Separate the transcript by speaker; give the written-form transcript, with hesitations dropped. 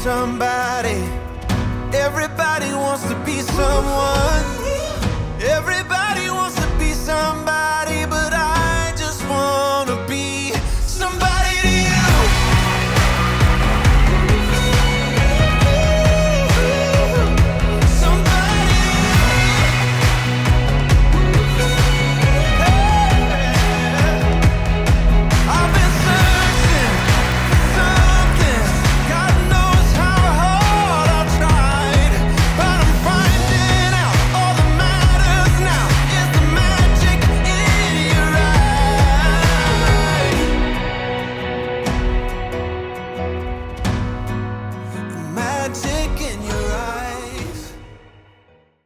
Speaker 1: somebody. Everybody wants to be someone. Everybody wants to be somebody, but I just wanna be somebody to you. Somebody. I've been searching for something. God knows how hard I've tried, but I'm finding out all that matters now is the magic in your eyes. The magic in